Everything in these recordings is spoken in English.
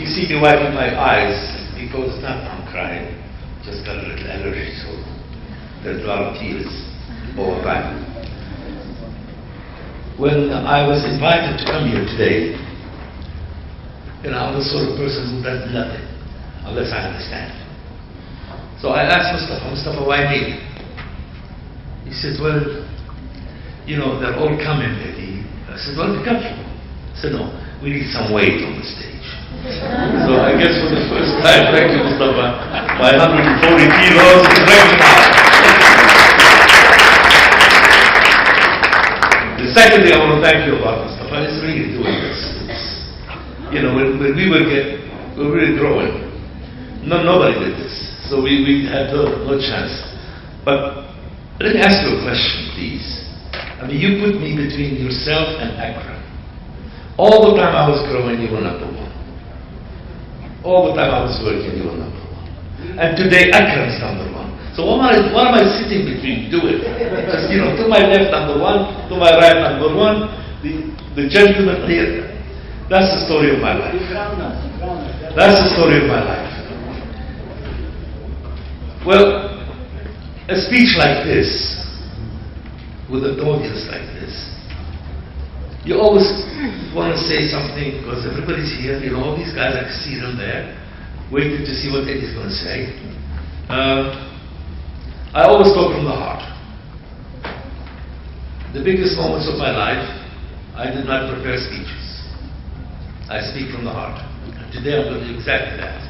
you see me wiping my eyes, because not I'm crying, just got a little allergy, so there's a lot of tears all the time. When I was invited to come here today, I'm the sort of person who does nothing unless I understand. So I asked Mustafa, why me? He said, well, they're all coming, maybe. I said, well, be comfortable. He said, no, we need some weight on the stage. So I guess for the first time, thank you, Mustafa, my 140 kilos is recognized. The second thing I want to thank you about, Mustafa, is really doing this. When we were growing, nobody did this. So we had no chance. But let me ask you a question, please. You put me between yourself and Akram. All the time I was growing, you were number one. All the time I was working, you were number one. And today, Akram's number one. So what am I sitting between doing? Just, to my left, number one, to my right, number one. The gentleman here, that's the story of my life. That's the story of my life. Well, a speech like this, with an audience like this, you always want to say something because everybody's here, all these guys, I can see them there, waiting to see what Eddie's going to say. I always talk from the heart. The biggest moments of my life, I did not prepare speeches. I speak from the heart. And today I'm going to do exactly that.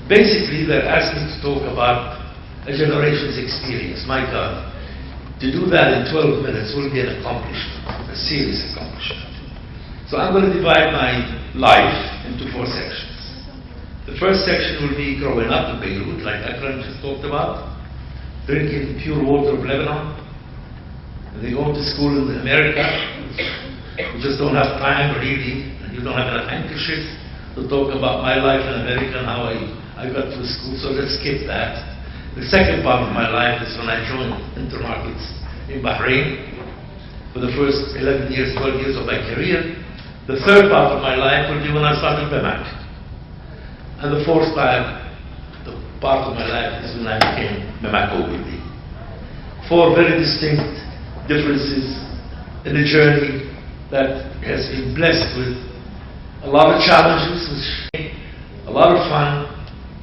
Basically, they're asking to talk about a generation's experience. My God, to do that in 12 minutes will be an accomplishment, a serious accomplishment. So I'm going to divide my life into 4 sections. The first section will be growing up in Beirut, like Akram just talked about, drinking pure water of Lebanon, and then going to school in America. You just don't have time, really, and you don't have enough handkerchief to talk about my life in America and how I got through school, so let's skip that. The second part of my life is when I joined Intermarkets in Bahrain for the first 11 years, 12 years of my career. The third part of my life will be when I started BEMAC. And the fourth part of my life is when I became BEMAC OBD. 4 very distinct differences in a journey that has been blessed with a lot of challenges, a lot of fun,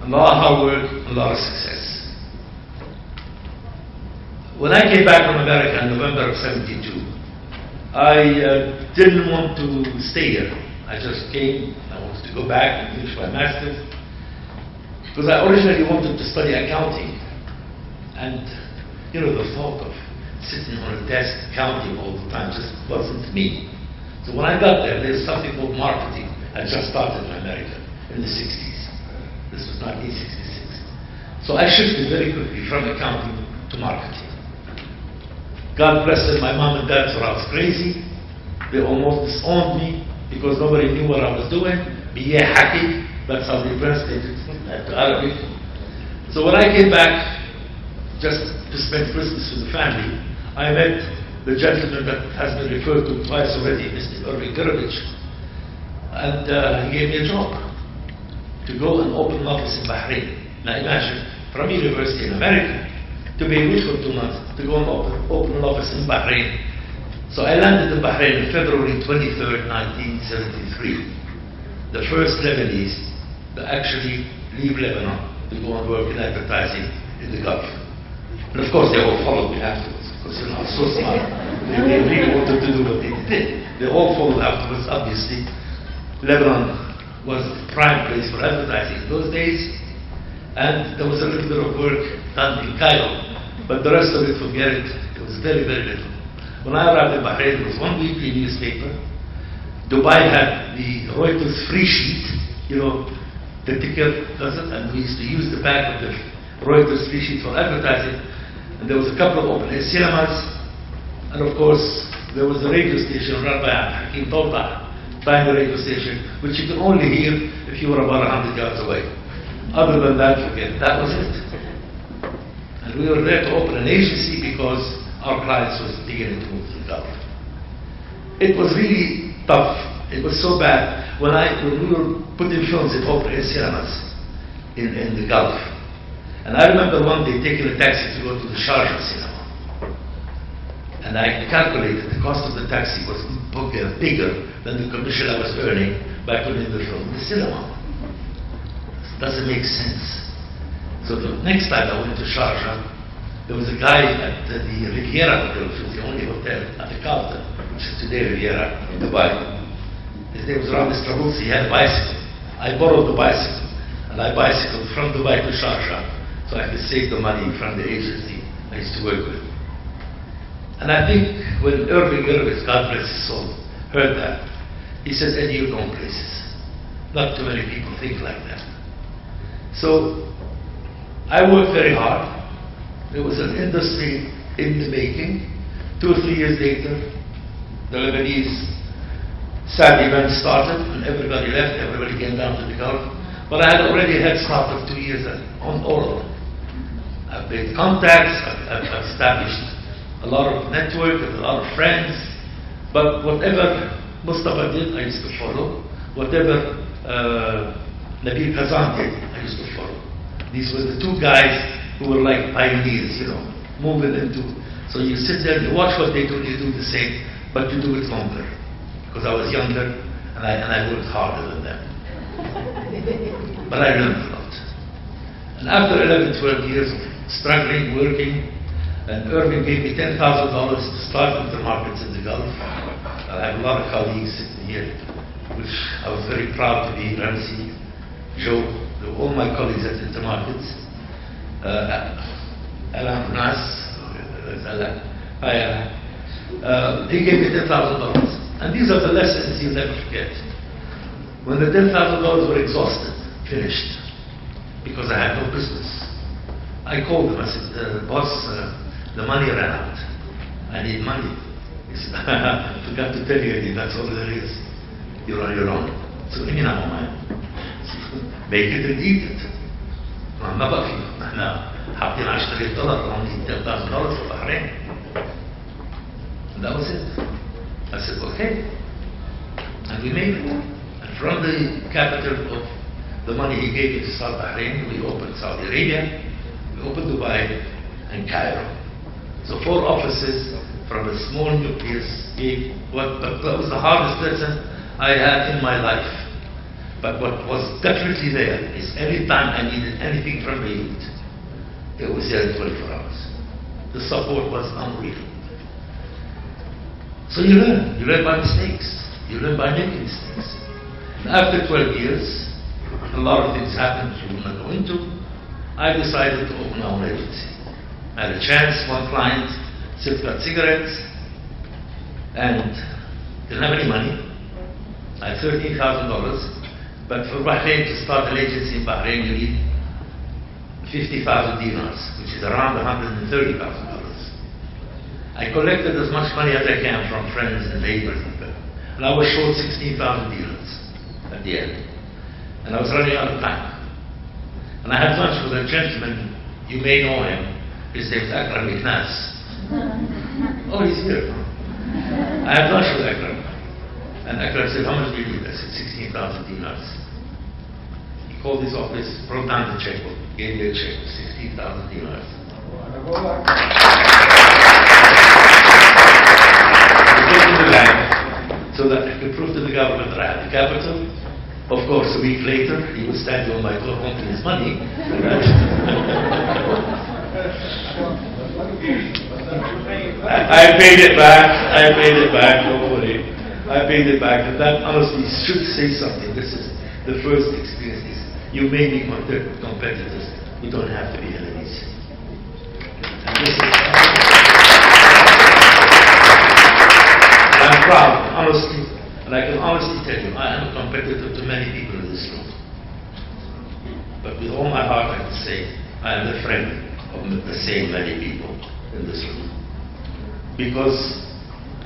a lot of hard work, and a lot of success. When I came back from America in November of '72, I didn't want to stay here. I just came. I wanted to go back and finish my master's because I originally wanted to study accounting, and the thought of sitting on a desk counting all the time just wasn't me. So when I got there, there's something called marketing. I just started in America in the '60s. This was 1966. So I shifted very quickly from accounting to marketing. God bless them, my mom and dad thought I was crazy. They almost disowned me because nobody knew what I was doing. Biya haki, that's how they translated it to Arabic. So when I came back just to spend Christmas with the family, I met the gentleman that has been referred to twice already, Mr. Irving Gurovich, and he gave me a job to go and open an office in Bahrain. Now imagine, from university in America to Beirut for 2 months, to go and open an office in Bahrain. So I landed in Bahrain on February 23rd, 1973. The first Lebanese to actually leave Lebanon to go and work in advertising in the Gulf. And of course they all followed me afterwards, because I was so smart. They really wanted to do what they did. They all followed afterwards, obviously. Lebanon was the prime place for advertising in those days. And there was a little bit of work done in Cairo, but the rest of it, forget it. It was very, very little. When I arrived in Bahrain, there was one weekly newspaper. Dubai had the Reuters free sheet, the ticker does it, and we used to use the back of the Reuters free sheet for advertising. And there was a couple of open-air cinemas, and of course, there was a radio station run by Hakim Tawta, time radio station, which you could only hear if you were about 100 yards away. Other than that, forget, that was it. And we were there to open an agency because our clients was beginning to move to the Gulf. It was really tough It was so bad. When we were putting films in open cinemas in the Gulf, and I remember one day taking a taxi to go to the Sharjah cinema, and I calculated the cost of the taxi was bigger than the commission I was earning by putting the film in the cinema. It doesn't make sense. So the next time I went to Sharjah, there was a guy at the Riviera Hotel, which was the only hotel at the Carlton, which is today Riviera in Dubai. His name was Ramis Trabulsi. He had a bicycle. I borrowed the bicycle, and I bicycled from Dubai to Sharjah so I could save the money from the agency I used to work with. And I think when Irving Irvis, God bless his soul, heard that, he says, Eddie, you're going places. Not too many people think like that. So I worked very hard. There was an industry in the making. 2 or 3 years later, the Lebanese sad event started, and everybody left, everybody came down to the Gulf. But I had already a head start of 2 years on all of them. I've made contacts, I've established a lot of network and a lot of friends. But whatever Mustafa did, I used to follow. Whatever Nabil Kazan did, I used to follow. These were the 2 guys who were like pioneers, you know, moving into. So you sit there, you watch what they do, you do the same, but you do it longer. Because I was younger and I worked harder than them. But I learned a lot. And after 11, 12 years of struggling, working, and Irving gave me $10,000 to start intermarkets in the Gulf. I have a lot of colleagues sitting here, which I was very proud to be. Ramsey, Joe, all my colleagues at intermarkets. Alan Nas, he gave me $10,000. And these are the lessons you'll never forget. When the $10,000 were exhausted, finished, because I had no business, I called him. I said, boss, the money ran out. I need money. He said, I forgot to tell you, that's all there is. You're on your own. So, I mean, I'm on my own. Make it and eat it. ما بقى فيه. احنا حاطين $10 only $10,000 for Bahrain. And that was it. I said, okay. And we made it. And from the capital of the money he gave me to start Bahrain, we opened Saudi Arabia, we opened Dubai, and Cairo. So 4 offices from a small nucleus gave but that was the hardest lesson I had in my life. But what was definitely there is every time I needed anything from the youth, it was there in 24 hours. The support was unreal. So you learn by mistakes, you learn by making mistakes. And after 12 years, a lot of things happened which we will not go into. I decided to open my own agency. I had a chance, one client, got cigarettes, and didn't have any money. I had $13,000, but for Bahrain, to start an agency in Bahrain, you need 50,000 dinars, which is around $130,000. I collected as much money as I can from friends and neighbors, and I was short 16,000 dinars at the end. And I was running out of time. And I had lunch with a gentleman, you may know him, his name is Akram Iknas. Oh, he's here. I had lunch with Akram. And Akram said, how much do you need? I said, 16,000 dinars. He called his office, wrote down the checkbook, gave me a check for 16,000 dinars. I gave him the bank so that I could prove to the government that I had the capital. Of course, a week later, he was standing on my door wanting his money. I paid it back, don't worry. I paid it back, and that honestly should say something. This is the first experience. You may be competitors, you don't have to be enemies. And this is, I'm proud, honestly. And I can honestly tell you, I am a competitor to many people in this room. But with all my heart, I can say, I am a friend of the same many people in this room. Because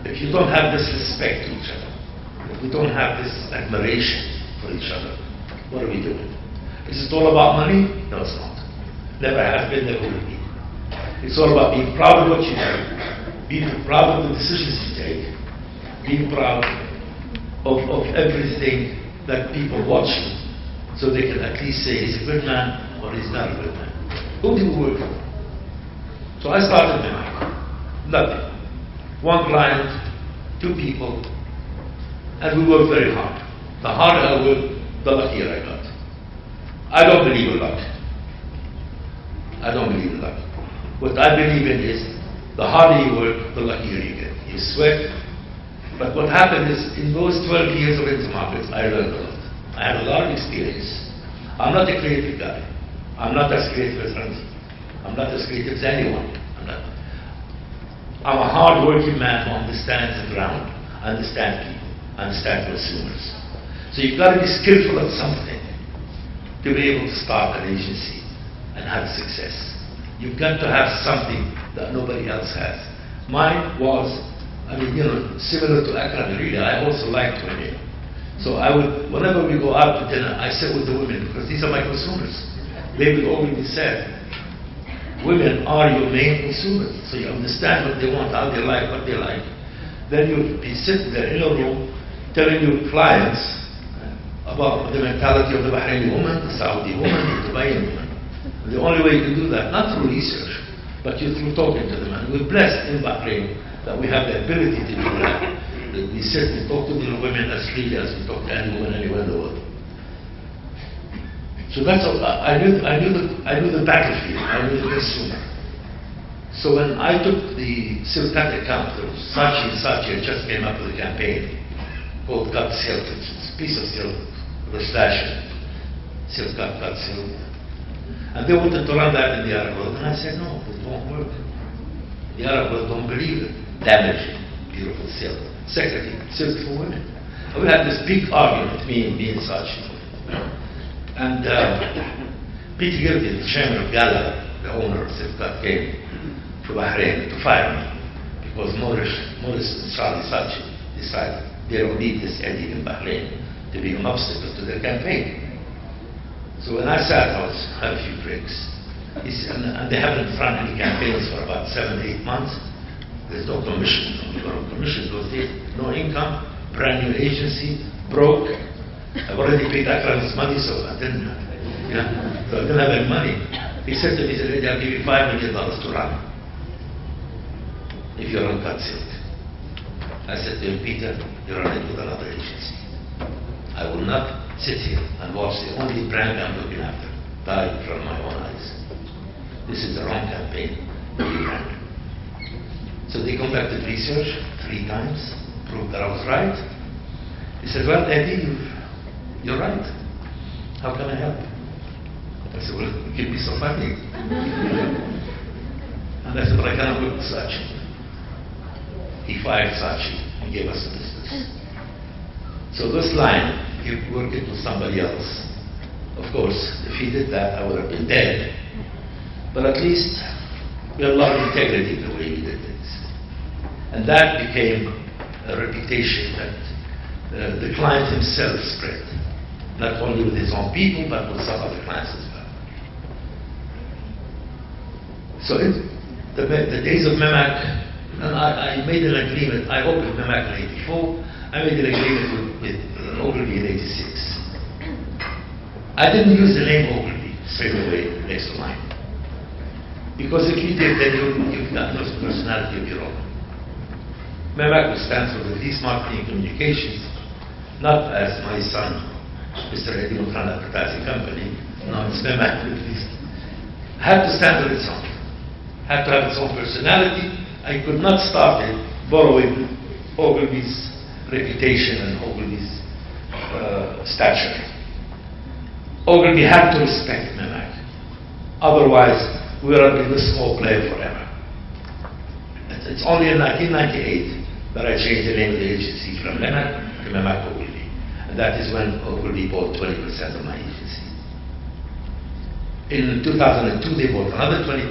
if you don't have this respect to each other, if we don't have this admiration for each other, what are we doing? Is it all about money? No, it's not. Never has been, never will be. It's all about being proud of what you do, being proud of the decisions you take, being proud of everything that people watch him, so they can at least say he's a good man or he's not a good man. Who do you work for? So I started nothing. One client, 2 people, and we worked very hard. The harder I worked, the luckier I got. I don't believe in luck. I don't believe in luck. What I believe in is the harder you work, the luckier you get. You sweat. But what happened is, in those 12 years of intermarkets, I learned a lot. I had a lot of experience. I'm not a creative guy. I'm not as creative as Randy. I'm not as creative as anyone. I'm a hard-working man who understands the ground, understands people, understands consumers. So you've got to be skillful at something to be able to start an agency and have success. You've got to have something that nobody else has. Mine was, similar to Akram, really. I also liked women. So I would, whenever we go out to dinner, I sit with the women because these are my consumers. They will always say, women are your main consumers. So you understand what they want, how they like, what they like. Then you'll be sitting there in a room telling your clients about the mentality of the Bahraini woman, the Saudi woman, the Dubai woman. The only way you can do that, not through research, but through talking to them. And we're blessed in Bahrain that we have the ability to do that. That we sit and talk to the women as freely as we talk to any woman anywhere in the world. So that's all. I knew the battlefield. I knew the consumer. So when I took the silk cut account, Saatchi & Saatchi just came up with a campaign called Cut Silk. It's a piece of silk with a slash in it. Silk cut silk. And they wanted to run that in the Arab world, and I said, no, it won't work. The Arab world don't believe it. Damaging, beautiful silk. Secondly, silk for women. And we had this big argument, me and Saatchi. And Peter Gildy, the chairman of Gala, the owner of Silk Cut, came to Bahrain to fire me because Morris and Charlie Saatchi decided they don't need this Eddie in Bahrain to be an obstacle to their campaign. So when I sat, I had a few drinks. And they haven't run any campaigns for about 7-8 months. There's no commission. No commission those days. No income. Brand new agency. Broke. I've already paid Akram's money, so I didn't, so I didn't have any money. He said to me, I'll give you $5 million to run if you run Cut Silk. I said to him, Peter, you're running with another agency. I will not sit here and watch the only brand I'm looking after die from my own eyes. This is the wrong campaign, brand. So they conducted research 3 times, proved that I was right. He said, well, Eddie, you're right. How can I help? I said, well, give me some money. And I said, but I cannot work with Saatchi. He fired Saatchi and gave us the business. So this line, you work it with somebody else. Of course, if he did that, I would have been dead. But at least we had a lot of integrity in the way we did things. And that became a reputation that the client himself spread. Not only with his own people, but with some other clients as well. So in the days of Memak, and I made an agreement. I opened Memak in '84. I made an agreement with Ogilvy in '86. I didn't use the name Ogilvy straight away next to mine. Because if you did, then you've got no personality of your own. Memak stands for the Least Marketing Communications, not as my son, Mr. Edmond Advertising Company. No, it's Memak at least. Had to stand on its own. Had to have its own personality. I could not start it borrowing Ogilvy's reputation and Ogilvy's stature. Ogilvy had to respect Memak. Otherwise, we are in the small player forever. It's only in 1998 that I changed the name of the agency from Memak to Memak Ogilvy. And that is when Ogilvy bought 20% of my agency. In 2002, they bought another 20%.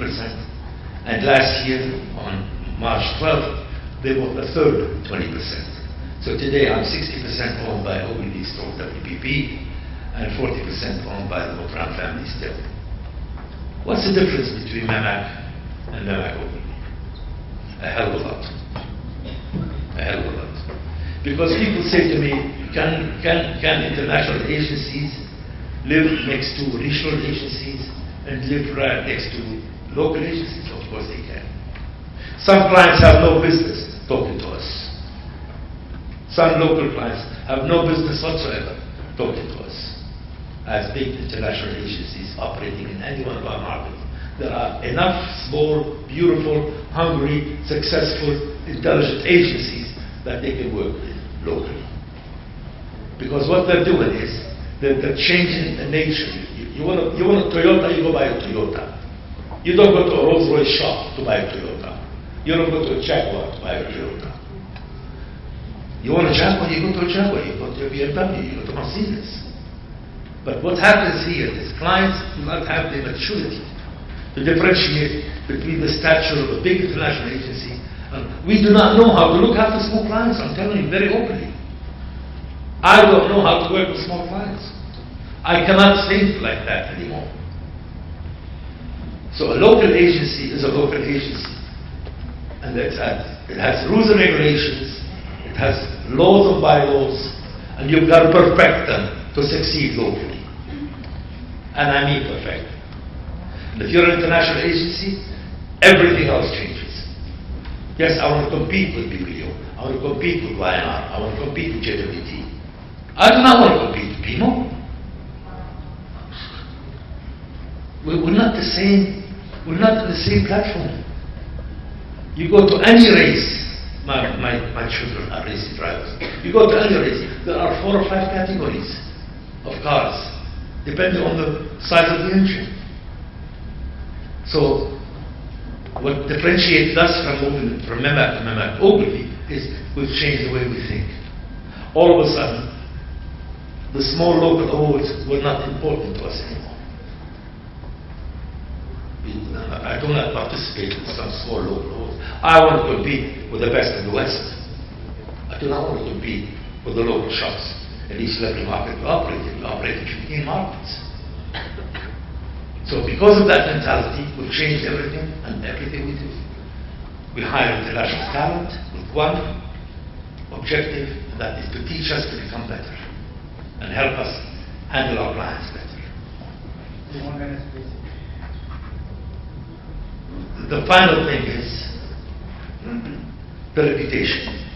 And last year, on March 12th, they bought a third 20%. So today, I'm 60% owned by Ogilvy Store WPP and 40% owned by the Moutran family still. What's the difference between Memak and Memak Ogilvy? A hell of a lot. A hell of a lot. Because people say to me, Can international agencies live next to regional agencies and live right next to local agencies? Of course they can. Some clients have no business talking to us. Some local clients have no business whatsoever talking to us. As big international agencies operating in any one of our markets, there are enough small, beautiful, hungry, successful, intelligent agencies that they can work with locally. Because what they're doing is they're changing the nature. You want a Toyota, you go buy a Toyota. You don't go to a Rolls-Royce shop to buy a Toyota. You don't go to a Jaguar to buy a Toyota. You want a Jaguar, you go to a Jaguar. You go to a BMW, you go to Mercedes. But what happens here is clients do not have the maturity to differentiate between the stature of a big international agency. We do not know how to look after small clients, I'm telling you very openly. I don't know how to work with small clients. I cannot think like that anymore. So a local agency is a local agency. And it has rules and regulations, it has laws and bylaws, and you've got to perfect them to succeed locally. And I mean perfect. And if you're an international agency, everything else changes. Yes, I want to compete with BPO. I want to compete with YNR. I want to compete with JWT. I do not want to compete with PIMO. We're not the same. We're not on the same platform. You go to any race. My children are racing drivers. You go to any race. There are 4 or 5 categories of cars, depending on the size of the engine. So, what differentiates us from moving from MEMAC to MEMAC Ogilvy is we've changed the way we think. All of a sudden, the small local awards were not important to us anymore. I do not participate in some small local awards. I want to compete with the best in the West. I do not want to compete with the local shops in each local market we operate in. We operate in 15 markets. So because of that mentality, we've changed everything and everything we do. We hire international talent with one objective, and that is to teach us to become better and help us handle our clients better. The final thing is the reputation.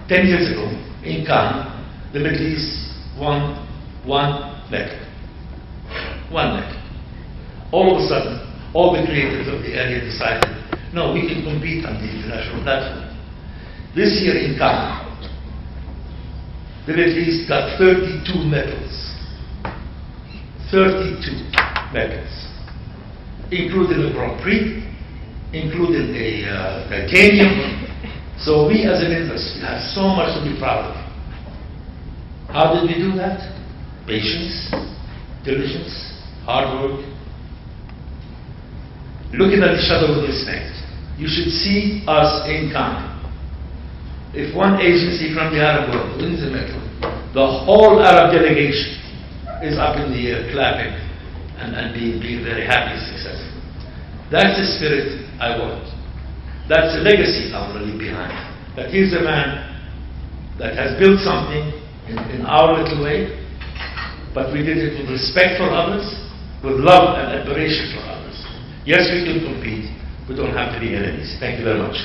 10 years ago, in Cannes, the Middle East won one medal. One medal. All of a sudden, all the creators of the area decided, no, we can compete on the international platform. This year in Cannes, the Middle East got 32 medals. 32 medals. Including the Grand Prix, including the titanium. So we as an industry have so much to be proud of. How did we do that? Patience, diligence, hard work. Looking at each other with respect. You should see us in Cannes. If one agency from the Arab world wins a medal, the whole Arab delegation is up in the air clapping and being very happy and successful. That's the spirit I want. That's the legacy I want to leave behind. That here's a man that has built something in our little way, but we did it with respect for others, with love and admiration for others. Yes, we can compete. We don't have to be enemies. Thank you very much.